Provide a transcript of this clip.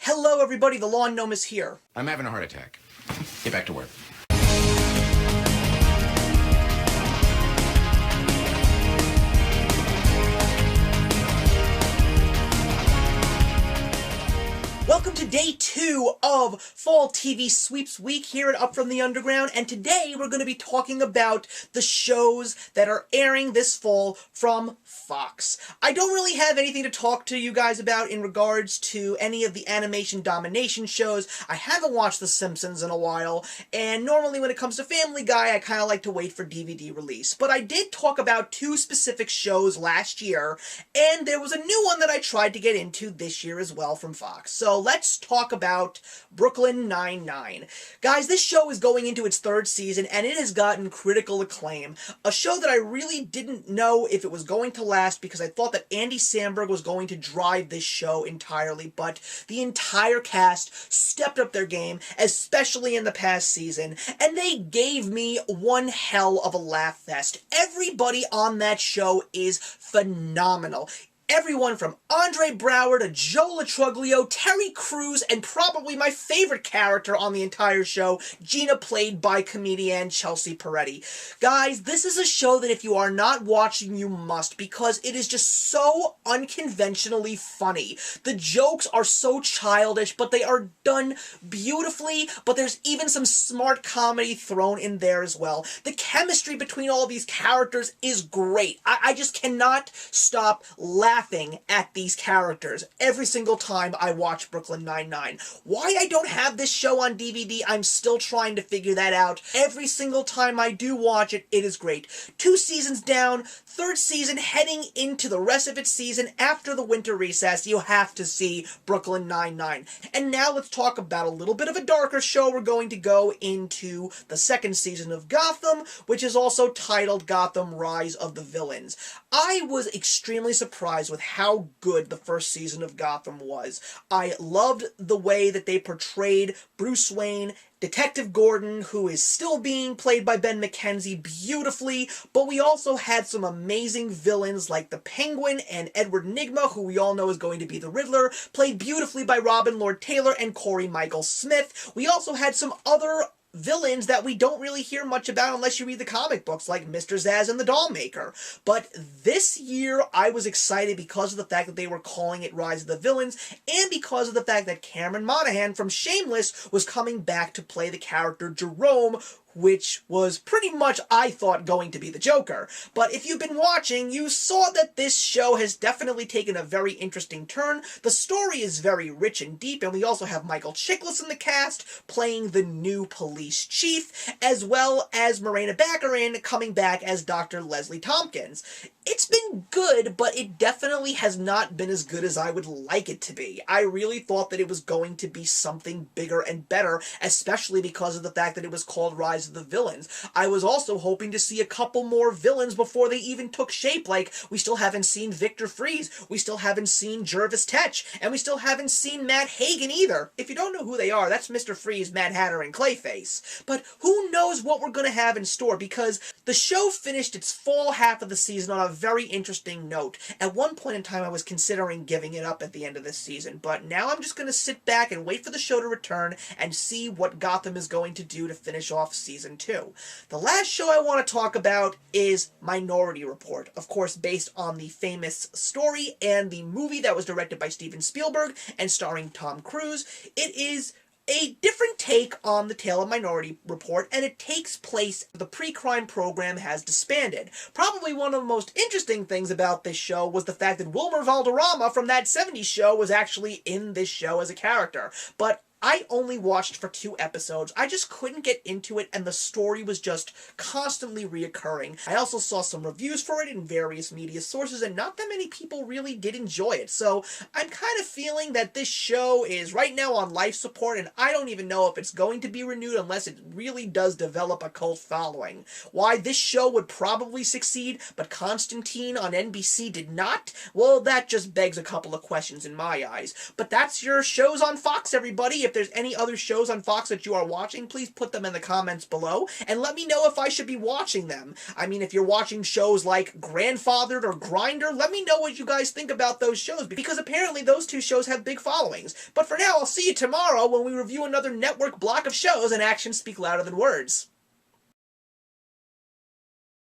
Hello everybody, the Lawn Gnome is here. I'm having a heart attack. Get back to work. Welcome to day 2 of Fall TV Sweeps Week here at Up From the Underground, and today we're going to be talking about the shows that are airing this fall from Fox. I don't really have anything to talk to you guys about in regards to any of the animation domination shows. I haven't watched The Simpsons in a while, and normally when it comes to Family Guy, I kind of like to wait for DVD release. But I did talk about 2 specific shows last year, and there was a new one that I tried to get into this year as well from Fox. So let's talk about Brooklyn Nine-Nine. Guys, this show is going into its 3rd season, and it has gotten critical acclaim. A show that I really didn't know if it was going to last because I thought that Andy Samberg was going to drive this show entirely, but the entire cast stepped up their game, especially in the past season, and they gave me one hell of a laugh fest. Everybody on that show is phenomenal. Everyone from Andre Braugher to Joe Latruglio, Terry Crews, and probably my favorite character on the entire show, Gina, played by comedian Chelsea Peretti. Guys, this is a show that if you are not watching, you must, because it is just so unconventionally funny. The jokes are so childish, but they are done beautifully, but there's even some smart comedy thrown in there as well. The chemistry between all these characters is great. I just cannot stop laughing at these characters every single time I watch Brooklyn Nine-Nine. Why I don't have this show on DVD, I'm still trying to figure that out. Every single time I do watch it, it is great. 2 seasons down, 3rd season heading into the rest of its season after the winter recess, you have to see Brooklyn Nine-Nine. And now let's talk about a little bit of a darker show. We're going to go into the 2nd season of Gotham, which is also titled Gotham: Rise of the Villains. I was extremely surprised with how good the 1st season of Gotham was. I loved the way that they portrayed Bruce Wayne, Detective Gordon, who is still being played by Ben McKenzie, beautifully, but we also had some amazing villains like the Penguin and Edward Nygma, who we all know is going to be the Riddler, played beautifully by Robin Lord Taylor and Corey Michael Smith. We also had some other villains that we don't really hear much about unless you read the comic books, like Mr. Zaz and the Dollmaker. But this year, I was excited because of the fact that they were calling it Rise of the Villains, and because of the fact that Cameron Monaghan from Shameless was coming back to play the character Jerome, which was pretty much, I thought, going to be the Joker. But if you've been watching, you saw that this show has definitely taken a very interesting turn. The story is very rich and deep, and we also have Michael Chiklis in the cast playing the new police chief, as well as Morena Baccarin coming back as Dr. Leslie Tompkins. It's been good, but it definitely has not been as good as I would like it to be. I really thought that it was going to be something bigger and better, especially because of the fact that it was called Rise of the Villains. I was also hoping to see a couple more villains before they even took shape, like we still haven't seen Victor Freeze, we still haven't seen Jervis Tetch, and we still haven't seen Matt Hagen either. If you don't know who they are, that's Mr. Freeze, Mad Hatter, and Clayface. But who knows what we're going to have in store, because the show finished its fall half of the season on a very interesting note. At one point in time, I was considering giving it up at the end of this season, but now I'm just going to sit back and wait for the show to return and see what Gotham is going to do to finish off Season 2. The last show I want to talk about is Minority Report, of course based on the famous story and the movie that was directed by Steven Spielberg and starring Tom Cruise. It is a different take on the tale of Minority Report, and it takes place the pre-crime program has disbanded. Probably one of the most interesting things about this show was the fact that Wilmer Valderrama from that 70s show was actually in this show as a character. But I only watched for 2 episodes. I just couldn't get into it, and the story was just constantly reoccurring. I also saw some reviews for it in various media sources, and not that many people really did enjoy it. So I'm kind of feeling that this show is right now on life support, and I don't even know if it's going to be renewed unless it really does develop a cult following. Why this show would probably succeed, but Constantine on NBC did not? Well, that just begs a couple of questions in my eyes. But that's your shows on Fox, everybody. If there's any other shows on Fox that you are watching, please put them in the comments below, and let me know if I should be watching them. I mean, if you're watching shows like Grandfathered or Grinder, let me know what you guys think about those shows, because apparently those two shows have big followings. But for now, I'll see you tomorrow when we review another network block of shows and actions speak louder than words.